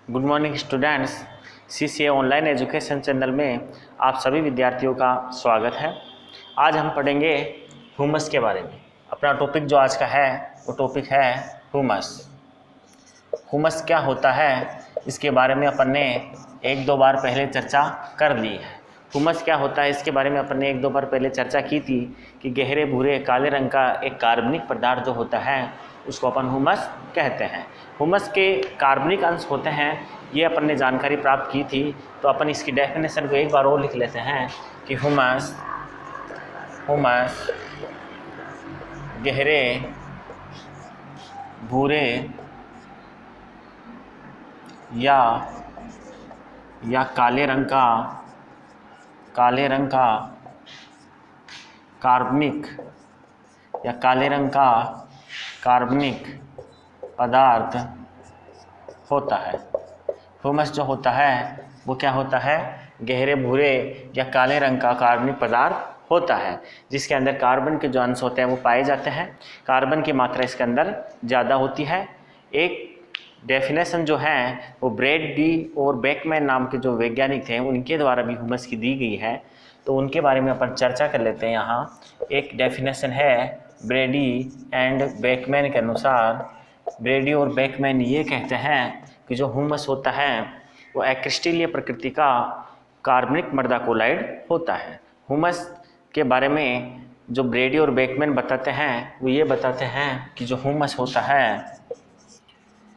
Good morning students. CCA online education channel में आप सभी विद्यार्थियों का स्वागत है। आज हम पढ़ेंगे ह्यूमस के बारे में। अपना टॉपिक जो आज का है वो टॉपिक है ह्यूमस। ह्यूमस क्या होता है इसके बारे में अपन ने एक दो बार पहले चर्चा कर ली है। ह्यूमस क्या होता है इसके बारे में अपन ने एक दो बार पहले चर्चा की थी कि गहरे भूरे काले रंग का एक कार्बनिक पदार्थ जो होता है उसको अपन ह्यूमस कहते हैं। ह्यूमस के कार्बनिक अंश होते हैं, ये अपन ने जानकारी प्राप्त की थी। तो अपन इसकी डेफिनेशन को एक बार और लिख लेते हैं कि ह्यूमस गहरे भूरे या काले रंग का कार्बनिक या काले रंग का कार्बनिक पदार्थ होता है। ह्यूमस जो होता है वो क्या होता है? गहरे भूरे या काले रंग का कार्बनिक पदार्थ होता है जिसके अंदर कार्बन के जो अंश होते हैं वो पाए जाते हैं। कार्बन की मात्रा इसके अंदर ज़्यादा होती है। एक डेफिनेशन जो है वो ब्रैडी और बेकमैन नाम के जो वैज्ञानिक थे उनके द्वारा भी ह्यूमस की दी गई है, तो उनके बारे में अपन चर्चा कर लेते हैं। यहाँ एक डेफिनेशन है ब्रैडी एंड बेकमैन के अनुसार। ब्रैडी और बेकमैन ये कहते हैं कि जो ह्यूमस होता है वो एक्रिस्टलीय प्रकृति का कार्बनिक मृदा कोलाइड होता है। ह्यूमस के बारे में जो ब्रैडी और बेकमैन बताते हैं वो ये बताते हैं कि जो ह्यूमस होता है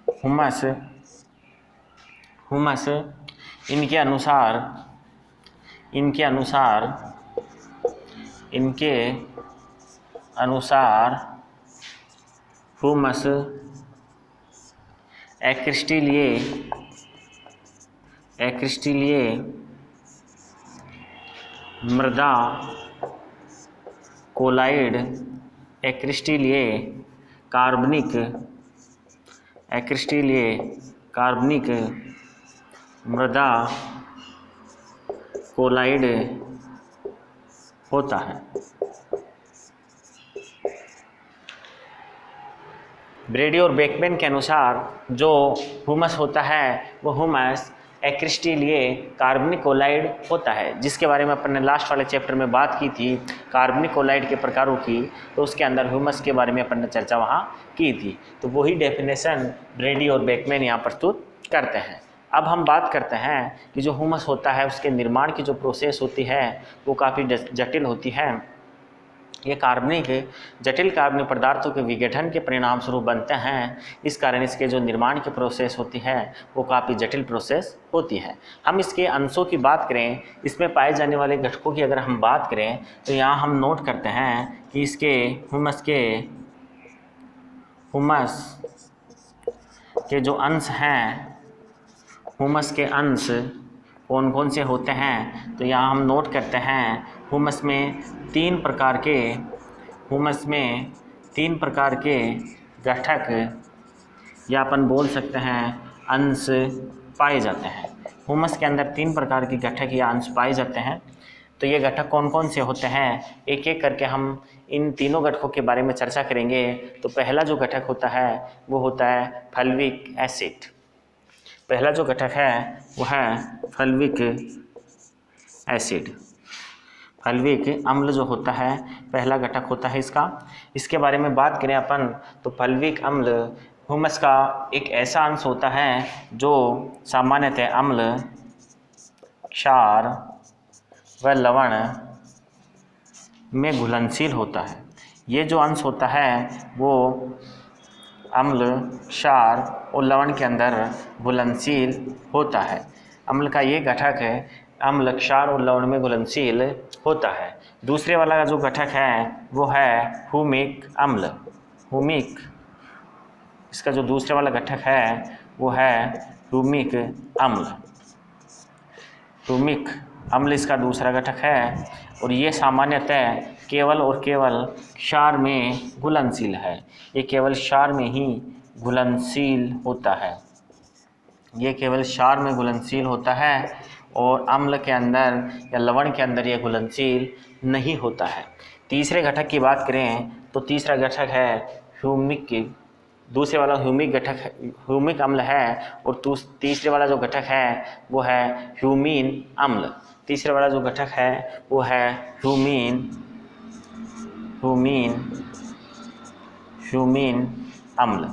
ह्यूमस इनके अनुसार ह्यूमस एक्रिस्टलीय मृदा कोलाइड कार्बनिक मृदा कोलाइड होता है। ब्रैडी और बेकमैन के अनुसार जो ह्यूमस होता है वो ह्यूमस एक्रिस्टलीय कार्बनिक कोलाइड होता है, जिसके बारे में अपन ने लास्ट वाले चैप्टर में बात की थी कार्बनिक कोलाइड के प्रकारों की। तो उसके अंदर ह्यूमस के बारे में अपन ने चर्चा वहाँ की थी। तो वही डेफिनेशन ब्रैडी और बेकमैन यहाँ प्रस्तुत करते हैं। अब हम बात करते हैं कि जो ह्यूमस होता है उसके निर्माण की जो प्रोसेस होती है वो काफ़ी जटिल होती है। ये जटिल कार्बनिक पदार्थों के विघटन के परिणाम स्वरूप बनते हैं। इस कारण इसके जो निर्माण की प्रोसेस होती है वो काफ़ी जटिल प्रोसेस होती है। हम इसके अंशों की बात करें, इसमें पाए जाने वाले घटकों की अगर हम बात करें तो यहाँ हम नोट करते हैं कि इसके ह्यूमस के जो अंश हैं, ह्यूमस के अंश कौन कौन से होते हैं तो यहाँ हम नोट करते हैं ह्यूमस में तीन प्रकार के घटक या अपन बोल सकते हैं अंश पाए जाते हैं। ह्यूमस के अंदर तीन प्रकार के घटक या अंश पाए जाते हैं। तो ये घटक कौन कौन से होते हैं एक एक करके हम इन तीनों घटकों के बारे में चर्चा करेंगे। तो पहला जो घटक होता है वो होता है फल्विक एसिड। पहला जो घटक है वो है फल्विक एसिड। फल्विक अम्ल जो होता है पहला घटक होता है इसके बारे में बात करें अपन तो फल्विक अम्ल ह्यूमस का एक ऐसा अंश होता है जो सामान्यतः अम्ल, क्षार व लवण में घुलनशील होता है। ये जो अंश होता है वो अम्ल, क्षार और लवण के अंदर घुलनशील होता है। अम्ल का ये घटक है अम्ल, क्षार और लवण में घुलनशील होता है। दूसरे वाला जो घटक है वो है ह्यूमिक अम्ल। इसका जो दूसरे वाला घटक है वो है ह्यूमिक अम्ल इसका दूसरा घटक है और ये सामान्यतः केवल और केवल क्षार में घुलनशील है। ये केवल क्षार में ही घुलनशील होता है। ये केवल क्षार में घुलनशील होता है और अम्ल के अंदर या लवण के अंदर ये घुलनशील नहीं होता है। तीसरे घटक की बात करें तो तीसरा घटक है ह्यूमिक दूसरे वाला ह्यूमिक अम्ल है और तीसरे वाला जो घटक है वो है ह्यूमीन अम्ल। तीसरे वाला जो घटक है वो है ह्यूमीन अम्ल।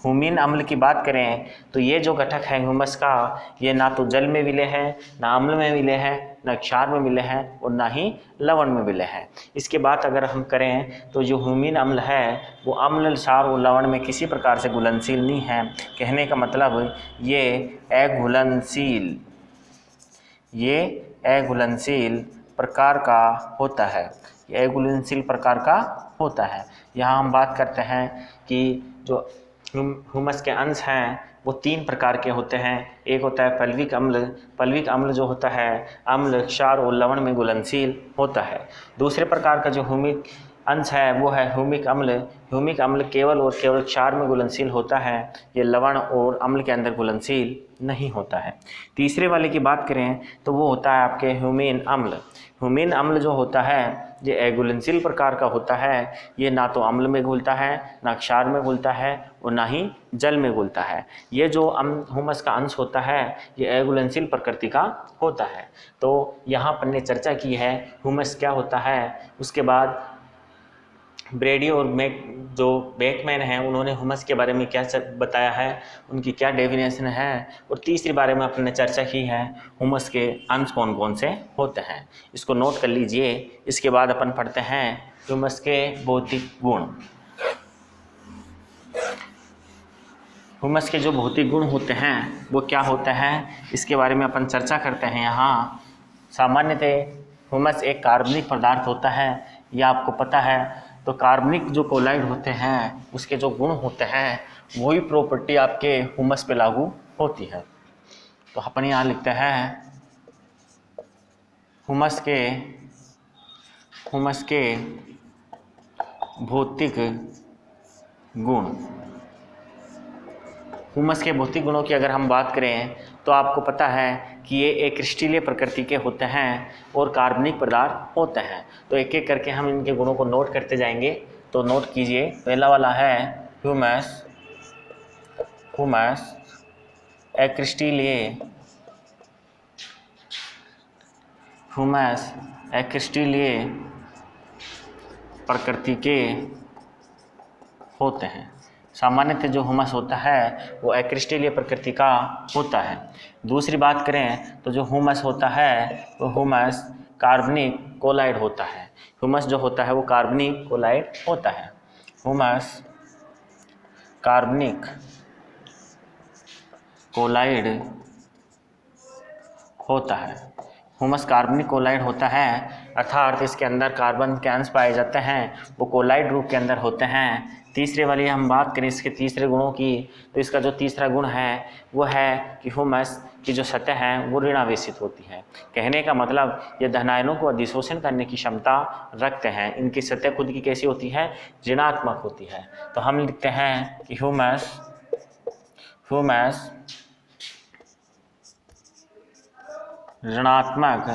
ह्यूमीन अम्ल की बात करें तो ये जो घटक है ह्यूमस का, ये ना तो जल में विलय है, ना अम्ल में विलय है, ना क्षार में विलय है और ना ही लवण में विलय है। इसके बाद अगर हम करें तो जो ह्यूमीन अम्ल है वो अम्ल, क्षार और लवण में किसी प्रकार से घुलनशील नहीं है। कहने का मतलब ये अघुलनशील प्रकार का होता है। ये अघुलनशील प्रकार का होता है। यहाँ हम बात करते हैं कि जो ह्यूमस के अंश हैं वो 3 प्रकार के होते हैं। एक होता है पल्विक अम्ल। पल्विक अम्ल जो होता है अम्ल, क्षार और लवण में घुलनशील होता है। दूसरे प्रकार का जो ह्यूमिक अंश है वो है ह्यूमिक अम्ल। ह्यूमिक अम्ल केवल और केवल क्षार में घुलनशील होता है, ये लवण और अम्ल के अंदर घुलनशील नहीं होता है। तीसरे वाले की बात करें तो वो होता है आपके ह्यूमीन अम्ल। ह्यूमीन अम्ल जो होता है ये अघुलनशील प्रकार का होता है। ये ना तो अम्ल में घुलता है, ना क्षार में घुलता है और ना ही जल में घुलता है। ये जो ह्यूमस का अंश होता है ये अघुलनशील प्रकृति का होता है। तो यहाँ पर ने चर्चा की है ह्यूमस क्या होता है। उसके बाद ब्रेडी और जो बेकमैन हैं उन्होंने ह्यूमस के बारे में क्या बताया है, उनकी क्या डेफिनेशन है, और तीसरी बारे में अपने चर्चा की है ह्यूमस के अंश कौन कौन से होते हैं। इसको नोट कर लीजिए। इसके बाद अपन पढ़ते हैं ह्यूमस के भौतिक गुण। ह्यूमस के जो भौतिक गुण होते हैं वो क्या होते हैं, इसके बारे में अपन चर्चा करते हैं। यहाँ सामान्यतः ह्यूमस एक कार्बनिक पदार्थ होता है, यह आपको पता है। तो कार्बनिक जो कोलाइड होते हैं उसके जो गुण होते हैं वही प्रॉपर्टी आपके ह्यूमस पे लागू होती है। तो अपन यहाँ लिखते हैं ह्यूमस के भौतिक गुण। ह्यूमस के भौतिक गुणों की अगर हम बात करें तो आपको पता है कि ये एक क्रिस्टलीय प्रकृति के होते हैं और कार्बनिक पदार्थ होते हैं। तो एक एक करके हम इनके गुणों को नोट करते जाएंगे। तो नोट कीजिए। पहला वाला है ह्यूमस क्रिस्टलीय प्रकृति के होते हैं। सामान्यतः जो ह्यूमस होता है वो अक्रिस्टलीय प्रकृति का होता है। दूसरी बात करें तो जो ह्यूमस होता है वो ह्यूमस कार्बनिक कोलाइड होता है। ह्यूमस जो होता है वो कार्बनिक कोलाइड होता है। ह्यूमस कार्बनिक कोलाइड होता है। ह्यूमस कार्बनिक कोलाइड होता है अर्थात इसके अंदर कार्बन के अंश पाए जाते हैं, वो कोलाइड रूप के अंदर होते हैं। तीसरे वाली हम बात करें इसके तीसरे गुणों की तो इसका जो तीसरा गुण है वो है कि ह्यूमस की जो सतह है वो ऋणावेशित होती है। कहने का मतलब ये धनायनों को अधिशोषण करने की क्षमता रखते हैं। इनकी सतह खुद की कैसी होती है, ऋणात्मक होती है। तो हम लिखते हैं कि ह्यूमस ऋणात्मक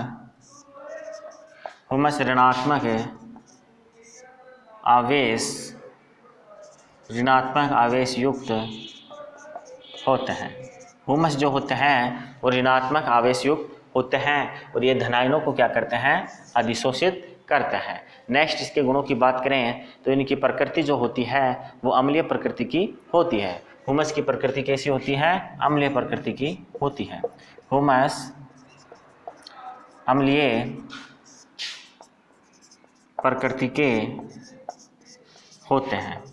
आवेश युक्त होते हैं। ह्यूमस जो होते हैं वो ऋणात्मक आवेश युक्त होते हैं और ये धनायनों को क्या करते हैं, अधिशोषित करते हैं। नेक्स्ट इसके गुणों की बात करें तो इनकी प्रकृति जो होती है वो अम्लीय प्रकृति की होती है। ह्यूमस की प्रकृति कैसी होती है, अम्लीय प्रकृति की होती है। ह्यूमस अम्लीय प्रकृति के होते हैं।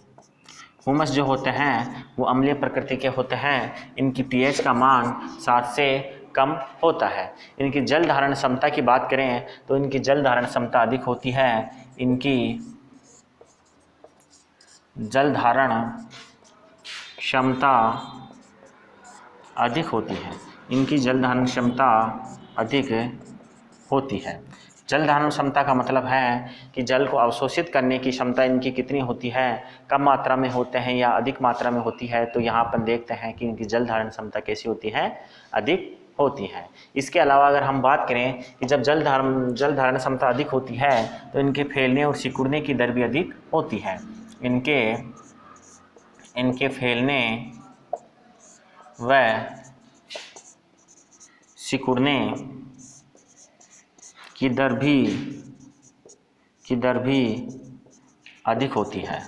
ह्यूमस जो होते हैं वो अम्लीय प्रकृति के होते हैं। इनकी पीएच का मान 7 से कम होता है। इनकी जल धारण क्षमता की बात करें तो इनकी जल धारण क्षमता अधिक होती है। इनकी जल धारण क्षमता अधिक होती है। इनकी जल धारण क्षमता अधिक होती है। जल धारण क्षमता का मतलब है कि जल को अवशोषित करने की क्षमता इनकी कितनी होती है, कम मात्रा में होते हैं या अधिक मात्रा में होती है। तो यहाँ अपन देखते हैं कि इनकी जल धारण क्षमता कैसी होती है, अधिक होती है। इसके अलावा अगर हम बात करें कि जब जल धारण क्षमता अधिक होती है तो इनके फैलने और सिकुड़ने की दर भी अधिक होती है। इनके इनके फैलने व सिकुड़ने की दर भी अधिक होती है।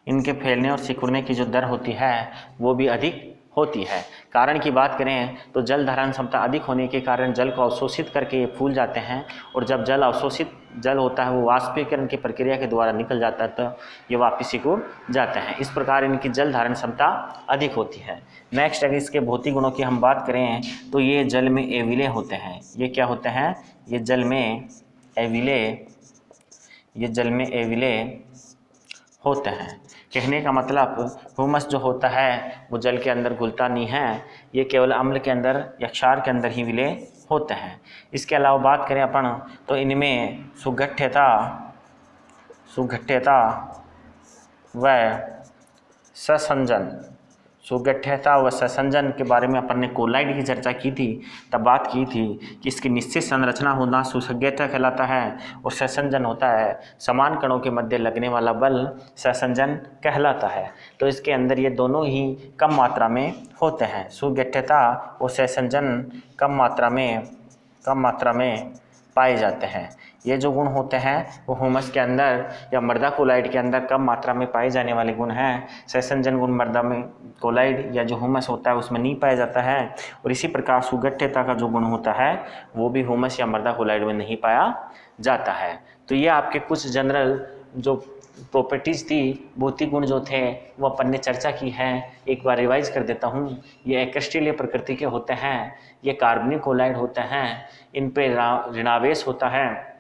इनके फैलने और सिकुड़ने की जो दर होती है वो भी अधिक होती है। कारण की बात करें तो जल धारण क्षमता अधिक होने के कारण जल को अवशोषित करके ये फूल जाते हैं, और जब जल अवशोषित जल होता है वो वाष्पीकरण की प्रक्रिया के द्वारा निकल जाता है तो ये वापस सिकुड़ जाते हैं। इस प्रकार इनकी जल धारण क्षमता अधिक होती है। नेक्स्ट अगर इसके भौतिक गुणों की हम बात करें तो ये जल में एविले होते हैं। ये क्या होते हैं? ये जल में एविले होते हैं। कहने का मतलब ह्यूमस जो होता है वो जल के अंदर घुलता नहीं है, ये केवल अम्ल के अंदर या क्षार के अंदर ही विलय होते हैं। इसके अलावा बात करें अपन तो इनमें सुगठ्यता व ससंजन के बारे में अपन ने कोलाइड की चर्चा की थी। तब बात की थी कि इसकी निश्चित संरचना होना सुसंज्ञता कहलाता है, और ससंजन होता है समान कणों के मध्य लगने वाला बल ससंजन कहलाता है। तो इसके अंदर ये दोनों ही कम मात्रा में होते हैं। सुगठ्यता और ससंजन कम मात्रा में पाए जाते हैं। ये जो गुण होते हैं वो ह्यूमस के अंदर या मृदा कोलाइड के अंदर कम मात्रा में पाए जाने वाले गुण हैं। ससंजन गुण मृदा में कोलाइड या जो ह्यूमस होता है उसमें नहीं पाया जाता है, और इसी प्रकार सुगठ्यता का जो गुण होता है वो भी ह्यूमस या मृदा कोलाइड में नहीं पाया जाता है। तो ये आपके कुछ जनरल जो प्रॉपर्टीज़ थी, भौतिक गुण जो थे वो अपन ने चर्चा की है। एक बार रिवाइज कर देता हूँ। ये एक्रिस्टलीय प्रकृति के होते हैं, ये कार्बनिक कोलाइड होते हैं, इन पे ऋणावेश होता है,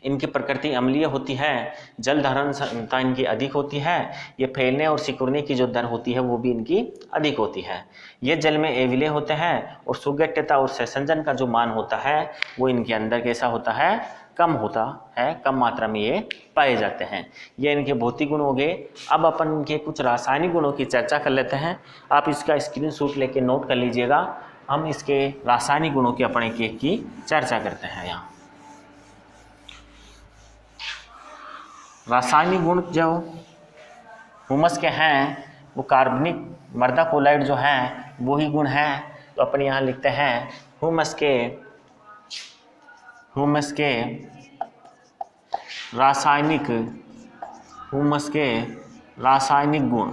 इनकी प्रकृति अम्लीय होती है, जल धारण क्षमता इनकी अधिक होती है, ये फैलने और सिकुड़ने की जो दर होती है वो भी इनकी अधिक होती है। ये जल में एविले होते हैं, और सुगठ्यता और ससंजन का जो मान होता है वो इनके अंदर कैसा होता है? कम होता है, कम मात्रा में ये पाए जाते हैं। ये इनके भौतिक गुण हो गए। अब अपन इनके कुछ रासायनिक गुणों की चर्चा कर लेते हैं। आप इसका स्क्रीनशॉट लेके नोट कर लीजिएगा। हम इसके रासायनिक गुणों की अपन एक की चर्चा करते हैं। यहाँ रासायनिक गुण जो ह्यूमस के हैं वो कार्बनिक मृदा कोलाइड जो हैं वो ही गुण हैं। तो अपन यहाँ लिखते हैं ह्यूमस के रासायनिक गुण।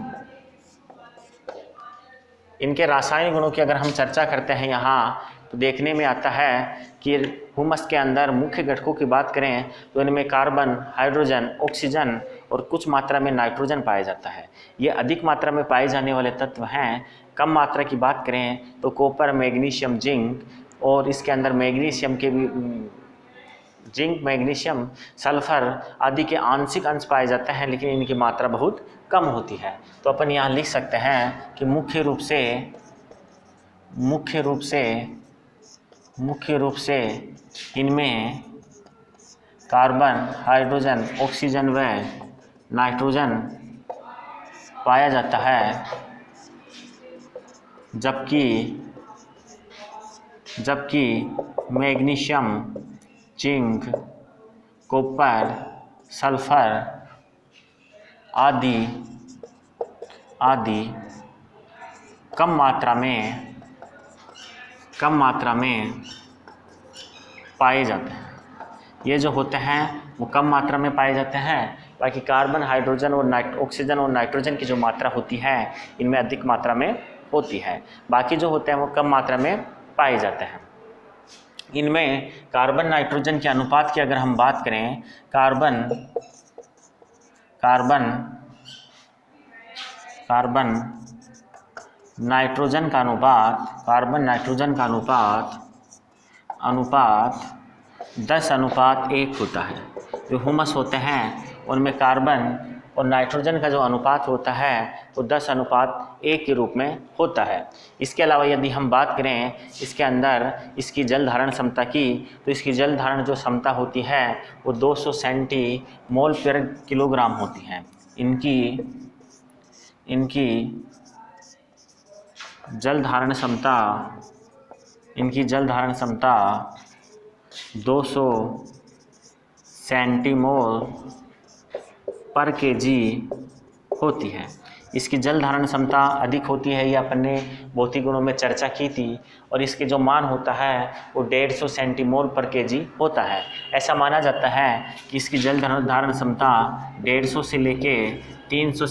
इनके रासायनिक गुणों की अगर हम चर्चा करते हैं यहाँ तो देखने में आता है कि ह्यूमस के अंदर मुख्य घटकों की बात करें तो इनमें कार्बन, हाइड्रोजन, ऑक्सीजन और कुछ मात्रा में नाइट्रोजन पाया जाता है। ये अधिक मात्रा में पाए जाने वाले तत्व हैं। कम मात्रा की बात करें तो कॉपर, मैग्नीशियम, जिंक, और इसके अंदर मैग्नीशियम के भी जिंक, मैग्नीशियम, सल्फर आदि के आंशिक अंश पाए जाते हैं, लेकिन इनकी मात्रा बहुत कम होती है। तो अपन यहाँ लिख सकते हैं कि मुख्य रूप से इनमें कार्बन, हाइड्रोजन, ऑक्सीजन व नाइट्रोजन पाया जाता है, जबकि मैग्नीशियम, जिंक, कॉपर, सल्फर आदि कम मात्रा में पाए जाते हैं। ये जो होते हैं वो कम मात्रा में पाए जाते हैं। बाकी कार्बन, हाइड्रोजन और ऑक्सीजन और नाइट्रोजन की जो मात्रा होती है इनमें अधिक मात्रा में होती है। बाकी जो होते हैं वो कम मात्रा में पाए जाते हैं। इनमें कार्बन नाइट्रोजन के अनुपात की अगर हम बात करें, कार्बन नाइट्रोजन का अनुपात 10:1 होता है। जो ह्यूमस होते हैं उनमें कार्बन और नाइट्रोजन का जो अनुपात होता है वो 10:1 के रूप में होता है। इसके अलावा यदि हम बात करें इसके अंदर इसकी जल धारण क्षमता की, तो इसकी जल धारण जो क्षमता होती है वो 200 सेंटीमोल पर किलोग्राम होती है। इनकी जल धारण क्षमता 200 सेंटीमोल पर केजी होती है। इसकी जल धारण क्षमता अधिक होती है, ये अपन ने भौतिक गुणों में चर्चा की थी। और इसके जो मान होता है वो 150 सेंटीमोल पर केजी होता है। ऐसा माना जाता है कि इसकी जल धारण क्षमता 150 से लेके 300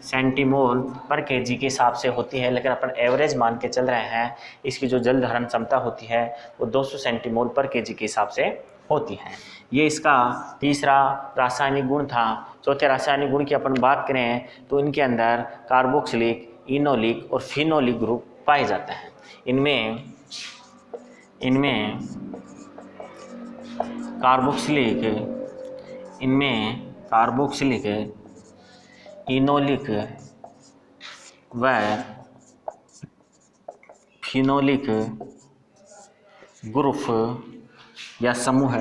सेंटीमोल पर केजी के हिसाब से होती है, लेकिन अपन एवरेज मान के चल रहे हैं इसकी जो जल धारण क्षमता होती है वो 200 सेंटीमोल पर केजी के हिसाब से होती है। ये इसका तीसरा रासायनिक गुण था। चौथे रासायनिक गुण की अपन बात करें तो इनके अंदर कार्बोक्सिलिक, इनोलिक और फिनोलिक ग्रुप पाए जाते हैं। इनमें कार्बोक्सिलिक, इनोलिक व फिनोलिक ग्रुप या समूह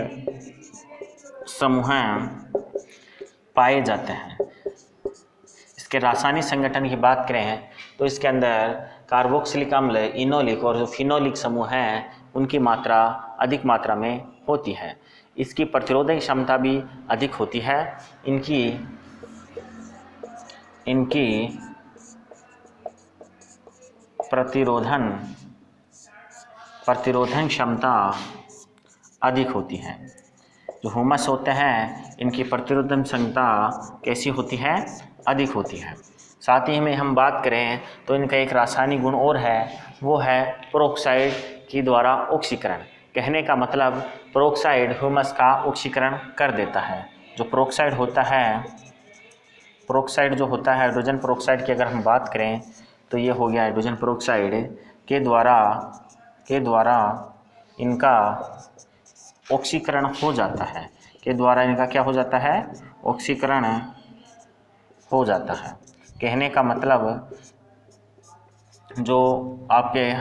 पाए जाते हैं। इसके रासायनिक संगठन की बात करें तो इसके अंदर कार्बोक्सिलिक अम्ल, इनोलिक और जो फिनोलिक समूह हैं उनकी मात्रा अधिक मात्रा में होती है। इसकी प्रतिरोधक क्षमता भी अधिक होती है। इनकी प्रतिरोधन क्षमता अधिक होती है। जो ह्यूमस होते हैं इनकी प्रतिरोधन क्षमता कैसी होती है? अधिक होती है। साथ ही में हम बात करें तो इनका एक रासायनिक गुण और है, वो है पेरोक्साइड के द्वारा ऑक्सीकरण। कहने का मतलब पेरोक्साइड ह्यूमस का ऑक्सीकरण कर देता है। जो पेरोक्साइड जो होता है हाइड्रोजन पेरोक्साइड की अगर हम बात करें तो ये हो गया हाइड्रोजन पेरोक्साइड के द्वारा इनका ऑक्सीकरण हो जाता है। इनका क्या हो जाता है? ऑक्सीकरण हो जाता है। कहने का मतलब जो आपके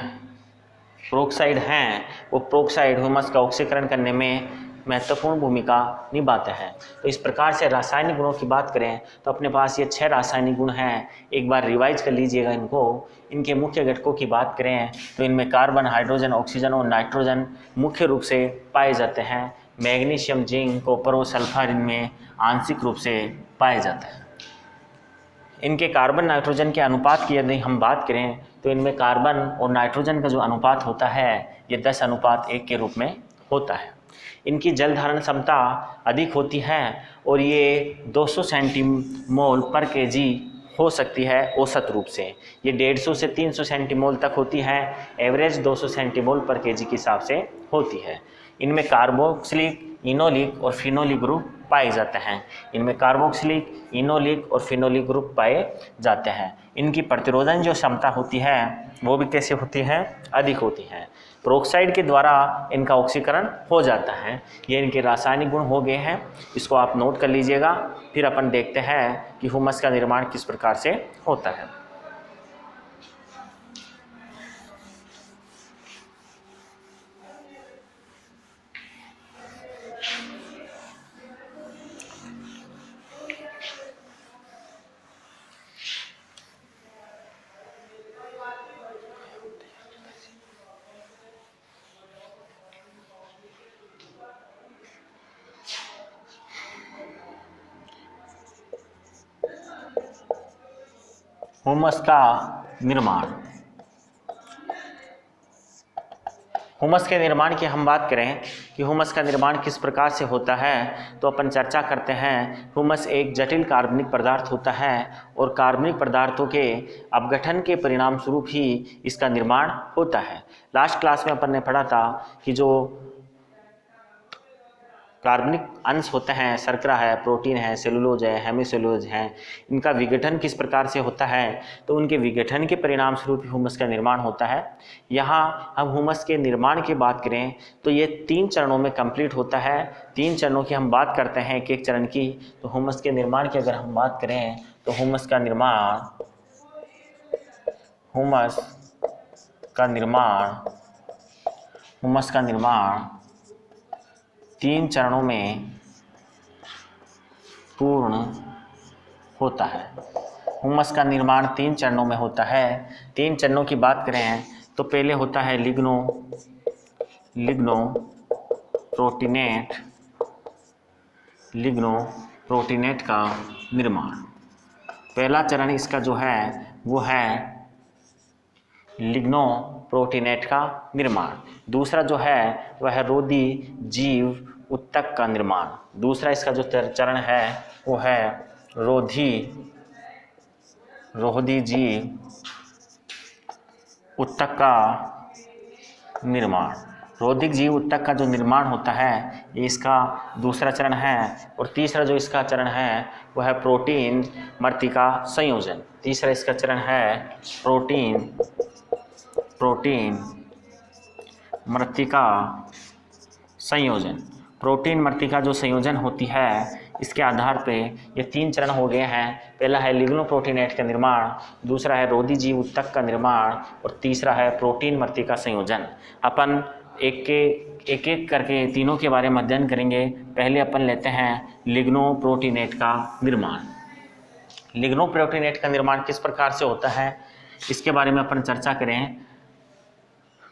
पेरोक्साइड हैं वो पेरोक्साइड ह्यूमस का ऑक्सीकरण करने में महत्वपूर्ण भूमिका निभाते हैं। तो इस प्रकार से रासायनिक गुणों की बात करें तो अपने पास ये 6 रासायनिक गुण हैं। एक बार रिवाइज कर लीजिएगा इनको। इनके मुख्य घटकों की बात करें तो इनमें कार्बन, हाइड्रोजन, ऑक्सीजन और नाइट्रोजन मुख्य रूप से पाए जाते हैं। मैग्नीशियम, जिंक, कॉपर और सल्फर इनमें आंशिक रूप से पाए जाते हैं। इनके कार्बन नाइट्रोजन के अनुपात की यदि हम बात करें तो इनमें कार्बन और नाइट्रोजन का जो अनुपात होता है ये 10:1 के रूप में होता है। इनकी जल धारण क्षमता अधिक होती है और ये 200 सेंटीमोल पर केजी हो सकती है औसत रूप से। ये 150 से 300 सेंटीमोल तक होती है, एवरेज 200 सेंटीमोल पर केजी के हिसाब से होती है। इनमें कार्बोक्सिलिक, इनोलिक और फिनोलिक ग्रुप पाए जाते हैं। इनमें कार्बोक्सिलिक, इनोलिक और फिनोलिक ग्रुप पाए जाते हैं। इनकी प्रतिरोधन जो क्षमता होती है वो भी कैसे होती है? अधिक होती है। पेरोक्साइड के द्वारा इनका ऑक्सीकरण हो जाता है। ये इनके रासायनिक गुण हो गए हैं, इसको आप नोट कर लीजिएगा। फिर अपन देखते हैं कि ह्यूमस का निर्माण किस प्रकार से होता है। ह्यूमस का निर्माण। ह्यूमस के निर्माण की हम बात करें कि ह्यूमस का निर्माण किस प्रकार से होता है तो अपन चर्चा करते हैं। ह्यूमस एक जटिल कार्बनिक पदार्थ होता है और कार्बनिक पदार्थों के अपघटन के परिणाम स्वरूप ही इसका निर्माण होता है। लास्ट क्लास में अपन ने पढ़ा था कि जो कार्बनिक अंश होते हैं, शर्करा है, प्रोटीन है, सेलुलोज है, हेमिसेलुलोज है, इनका विघटन किस प्रकार से होता है तो उनके विघटन के परिणाम स्वरूप ह्यूमस का निर्माण होता है। यहाँ हम ह्यूमस के निर्माण की बात करें तो ये 3 चरणों में कंप्लीट होता है। 3 चरणों की हम बात करते हैं एक एक चरण की। तो ह्यूमस के निर्माण की अगर हम बात करें तो ह्यूमस का निर्माण 3 चरणों में पूर्ण होता है। ह्यूमस का निर्माण 3 चरणों में होता है। 3 चरणों की बात करें तो पहले होता है लिग्नो प्रोटीनेट का निर्माण। पहला चरण इसका जो है वो है लिग्नोप्रोटीनेट का निर्माण। दूसरा जो है वह है रोधी जीव उत्तक का निर्माण। दूसरा इसका जो चरण है वो है रोधी जीव उत्तक का निर्माण। रोधिक जीव उत्तक का जो निर्माण होता है ये इसका दूसरा चरण है। और तीसरा जो इसका चरण है वह है प्रोटीन मृतिका संयोजन। तीसरा इसका चरण है प्रोटीन मृतिका संयोजन। प्रोटीन मृतिका जो संयोजन होती है इसके आधार पे ये 3 चरण हो गए हैं। पहला है लिग्नोप्रोटीनेट का निर्माण, दूसरा है रोधी जीव उत्तक का निर्माण और तीसरा है प्रोटीन मृतिका संयोजन। अपन एक एक करके तीनों के बारे में अध्ययन करेंगे। पहले अपन लेते हैं लिग्नोप्रोटीनेट का निर्माण। लिग्नोप्रोटीनेट का निर्माण किस प्रकार से होता है इसके बारे में अपन चर्चा करें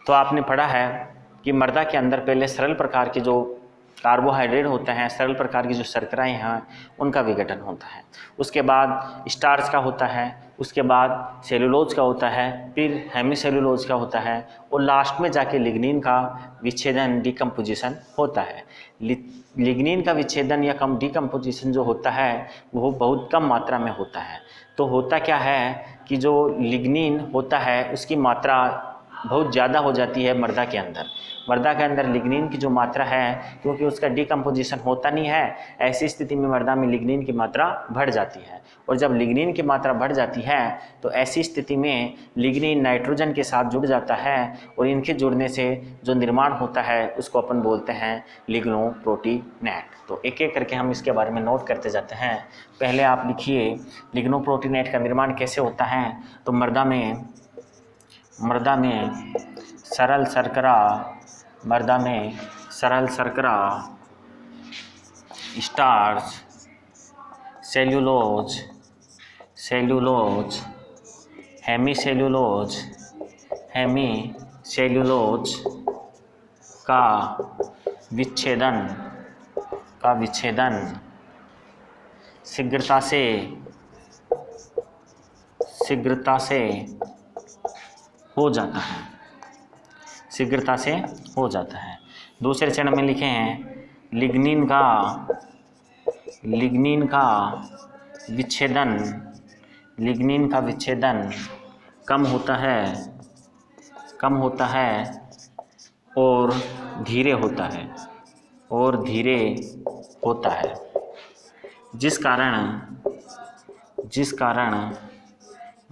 तो आपने पढ़ा है कि मृदा के अंदर पहले सरल प्रकार के जो कार्बोहाइड्रेट होते हैं, सरल प्रकार की जो शर्कराएँ हैं उनका विघटन होता है। उसके बाद स्टार्च का होता है, उसके बाद सेलुलोज का होता है, फिर हेमीसेलुलोज का होता है और लास्ट में जाके लिग्निन का विच्छेदन डिकम्पोजिशन होता है। लिग्निन का विच्छेदन या कम डिकम्पोजिशन जो होता है वो बहुत कम मात्रा में होता है। तो होता क्या है कि जो लिग्निन होता है उसकी मात्रा बहुत ज़्यादा हो जाती है मृदा के अंदर। मृदा के अंदर लिग्निन की जो मात्रा है क्योंकि उसका डिकम्पोजिशन होता नहीं है, ऐसी स्थिति में मृदा में लिग्निन की मात्रा बढ़ जाती है। और जब लिग्निन की मात्रा बढ़ जाती है तो ऐसी स्थिति में लिग्निन नाइट्रोजन के साथ जुड़ जाता है और इनके जुड़ने से जो निर्माण होता है उसको अपन बोलते हैं लिग्नोप्रोटीनेट। तो एक एक करके हम इसके बारे में नोट करते जाते हैं। पहले आप लिखिए लिग्नोप्रोटीनेट का निर्माण कैसे होता है। तो मृदा में सरल शर्करा स्टार्च सेल्यूलोज हेमीसेल्यूलोज का विच्छेदन शीघ्रता से हो जाता है। दूसरे चरण में लिखे हैं लिग्निन का विच्छेदन कम होता है और धीरे होता है जिस कारण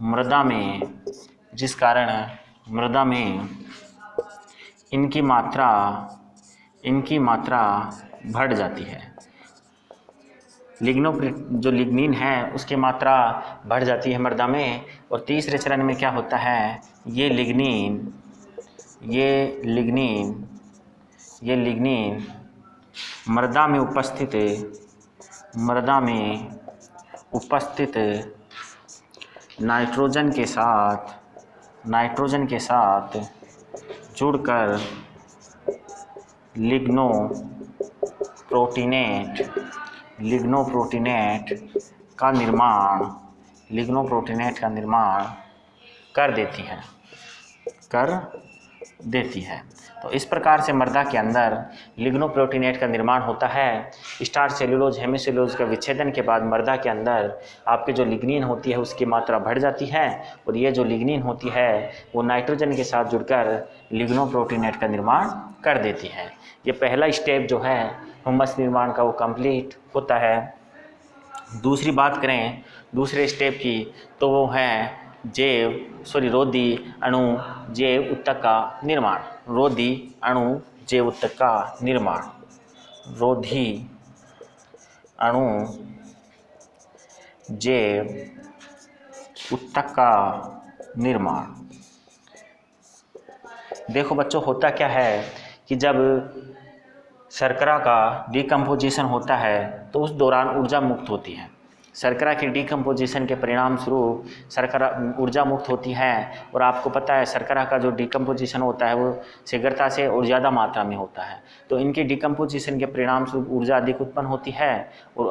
मृदा में इनकी मात्रा बढ़ जाती है। जो लिग्निन है उसकी मात्रा बढ़ जाती है मृदा में। और तीसरे चरण में क्या होता है ये लिग्निन मृदा में उपस्थित नाइट्रोजन के साथ जुड़कर लिग्नोप्रोटीनेट का निर्माण कर देती है। तो इस प्रकार से मृदा के अंदर लिग्नोप्रोटीनेट का निर्माण होता है। स्टार्च सेल्यूलोज हेमीसेल्यूलोज का विच्छेदन के बाद मृदा के अंदर आपकी जो लिग्निन होती है उसकी मात्रा बढ़ जाती है और ये जो लिग्निन होती है वो नाइट्रोजन के साथ जुड़कर लिग्नोप्रोटीनेट का निर्माण कर देती है। ये पहला स्टेप जो है ह्यूमस निर्माण का वो कंप्लीट होता है। दूसरी बात करें दूसरे स्टेप की तो वो है रोधी अणु जैव ऊतक का निर्माण। रोधी अणु जैव ऊतक का निर्माण। रोधी अणु जैव ऊतक का निर्माण। देखो बच्चों होता क्या है कि जब शर्करा का डिकम्पोजिशन होता है तो उस दौरान ऊर्जा मुक्त होती है। शर्करा की डिकम्पोजिशन के परिणाम स्वरूप शर्करा ऊर्जा मुक्त होती है। और आपको पता है शर्करा का जो डिकम्पोजिशन होता है वो शीघ्रता से और ज़्यादा मात्रा में होता है। तो इनकी डिकम्पोजिशन के परिणाम स्वरूप ऊर्जा अधिक उत्पन्न होती है और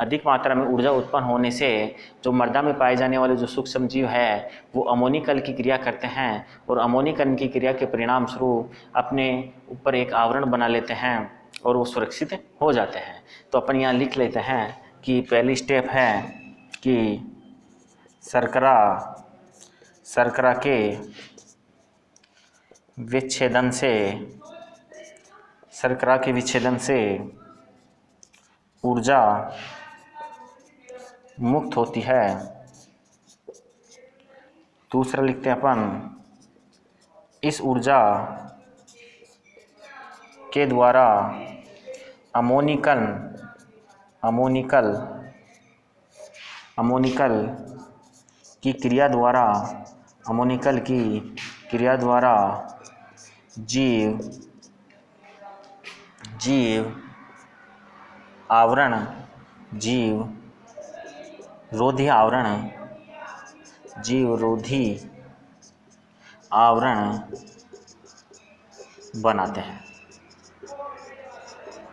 अधिक मात्रा में ऊर्जा उत्पन्न होने से जो मृदा में पाए जाने वाले जो सूक्ष्म जीव है वो अमोनिकल की क्रिया करते हैं और अमोनिकरण की क्रिया के परिणाम स्वरूप अपने ऊपर एक आवरण बना लेते हैं और वो सुरक्षित हो जाते हैं। तो अपन यहाँ लिख लेते हैं कि पहली स्टेप है कि शर्करा के विच्छेदन से ऊर्जा मुक्त होती है। दूसरा लिखते हैं अपन, इस ऊर्जा के द्वारा अमोनिकल की क्रिया द्वारा जीव रोधी आवरण बनाते हैं।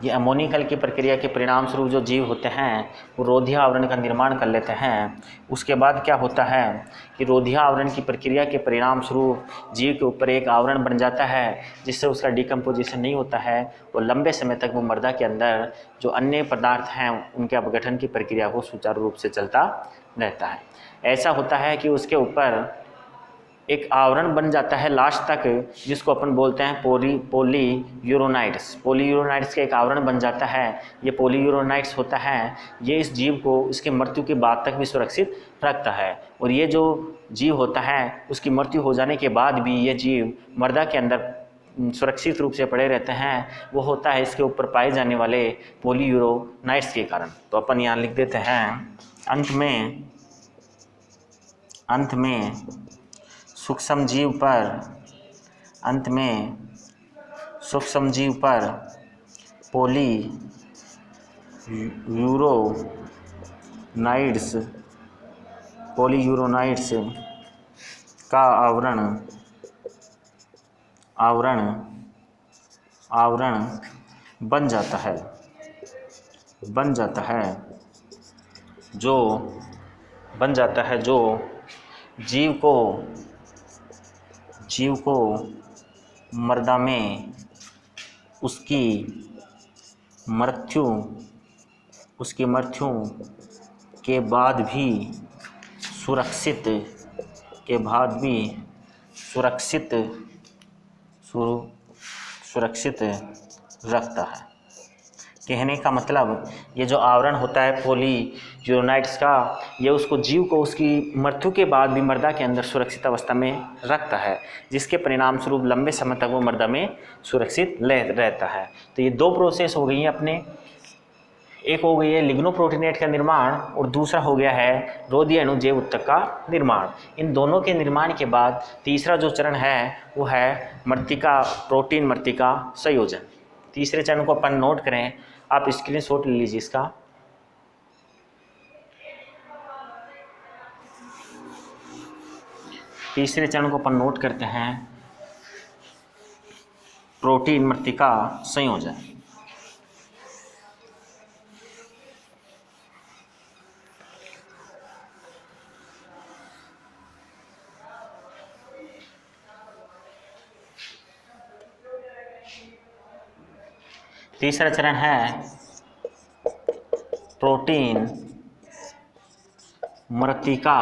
ये अमोनिकल की प्रक्रिया के परिणाम स्वरूप जो जीव होते हैं वो रोधी आवरण का निर्माण कर लेते हैं। उसके बाद क्या होता है कि रोधी आवरण की प्रक्रिया के परिणाम स्वरूप जीव के ऊपर एक आवरण बन जाता है जिससे उसका डिकम्पोजिशन नहीं होता है और लंबे समय तक वो मृदा के अंदर जो अन्य पदार्थ हैं उनके अपघटन की प्रक्रिया को सुचारू रूप से चलता रहता है। ऐसा होता है कि उसके ऊपर एक आवरण बन जाता है लास्ट तक जिसको अपन बोलते हैं पॉलीयूरोनाइट्स का एक आवरण बन जाता है। ये पॉलीयूरोनाइट्स होता है, ये इस जीव को इसके मृत्यु के बाद तक भी सुरक्षित रखता है। और ये जो जीव होता है उसकी मृत्यु हो जाने के बाद भी ये जीव मृदा के अंदर सुरक्षित रूप से पड़े रहते हैं। वो होता है इसके ऊपर पाए जाने वाले पॉलीयूरोनाइट्स के कारण। तो अपन यहाँ लिख देते हैं, अंत में सूक्ष्म जीव पर पॉलीयूरोनाइट्स का आवरण बन जाता है जो जीव को मृदा में उसकी मृत्यु के बाद भी सुरक्षित रखता है। कहने का मतलब ये जो आवरण होता है पॉलीयूरोनाइट्स का, ये उसको जीव को उसकी मृत्यु के बाद भी मृदा के अंदर सुरक्षित अवस्था में रखता है, जिसके परिणाम स्वरूप लंबे समय तक वो मृदा में सुरक्षित रहता है। तो ये दो प्रोसेस हो गई हैं अपने, एक हो गई है लिग्नोप्रोटीनेट का निर्माण और दूसरा हो गया है रोधी अणु जैव ऊतक का निर्माण। इन दोनों के निर्माण के बाद तीसरा जो चरण है वो है प्रोटीन मृत्तिका संयोजन। तीसरे चरण को अपन नोट करें, आप स्क्रीनशॉट ले लीजिए इसका। तीसरे चरण को अपन नोट करते हैं, प्रोटीन मृत्तिका संयोजन। तीसरा चरण है प्रोटीन मृत्तिका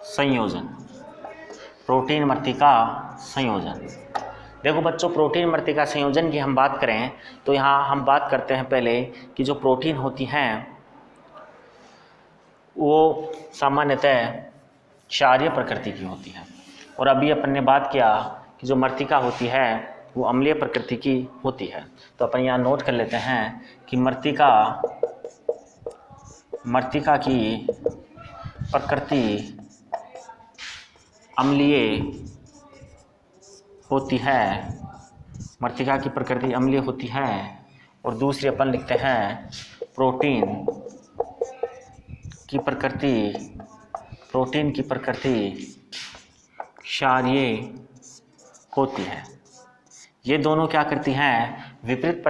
संयोजन। देखो बच्चों, प्रोटीन मृत्तिका संयोजन की हम बात करें तो यहाँ हम बात करते हैं पहले कि जो प्रोटीन होती हैं वो सामान्यतः क्षारीय प्रकृति की होती है और अभी अपन ने बात किया कि जो मृत्तिका होती है वो अम्लीय प्रकृति की होती है। तो अपन यहाँ नोट कर लेते हैं कि मृत्तिका की प्रकृति अम्लीय होती है और दूसरी अपन लिखते हैं प्रोटीन की प्रकृति प्रोटीन की प्रकृति क्षारीय होती है। ये दोनों क्या करती हैं, विपरीत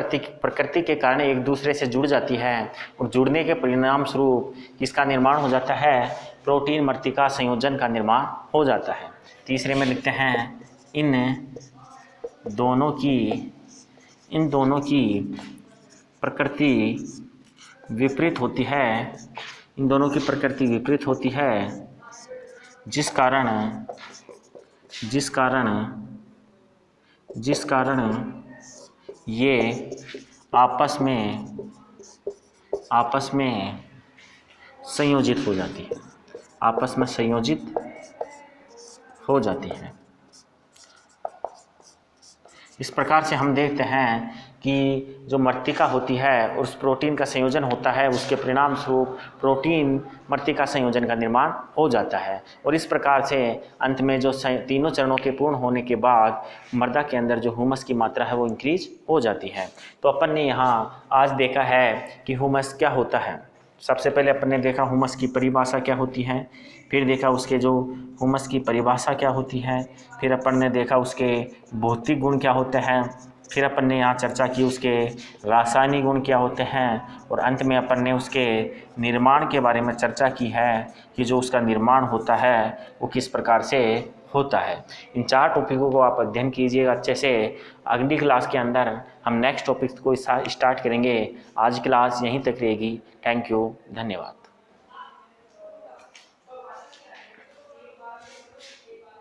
प्रकृति के कारण एक दूसरे से जुड़ जाती है और जुड़ने के परिणाम स्वरूप इसका निर्माण हो जाता है, प्रोटीन मृत्तिका संयोजन का निर्माण हो जाता है। तीसरे में लिखते हैं इन दोनों की प्रकृति विपरीत होती है, इन दोनों की प्रकृति विपरीत होती है, जिस कारण ये आपस में संयोजित हो जाती है, आपस में संयोजित हो जाती है। इस प्रकार से हम देखते हैं कि जो मृत्तिका होती है उस प्रोटीन का संयोजन होता है, उसके परिणाम स्वरूप प्रोटीन मृत्तिका संयोजन का निर्माण हो जाता है और इस प्रकार से अंत में जो तीनों चरणों के पूर्ण होने के बाद मृदा के अंदर जो ह्यूमस की मात्रा है वो इंक्रीज हो जाती है। तो अपन ने यहाँ आज देखा है कि ह्यूमस क्या होता है। सबसे पहले अपन ने देखा ह्यूमस की परिभाषा क्या होती है, फिर देखा उसके जो ह्यूमस की परिभाषा क्या होती है, फिर अपन ने देखा उसके भौतिक गुण क्या होते हैं, फिर अपन ने यहाँ चर्चा की उसके रासायनिक गुण क्या होते हैं और अंत में अपन ने उसके निर्माण के बारे में चर्चा की है कि जो उसका निर्माण होता है वो किस प्रकार से होता है। इन 4 टॉपिकों को आप अध्ययन कीजिएगा अच्छे से। अगली क्लास के अंदर हम नेक्स्ट टॉपिक को स्टार्ट करेंगे। आज क्लास यहीं तक रहेगी। थैंक यू, धन्यवाद।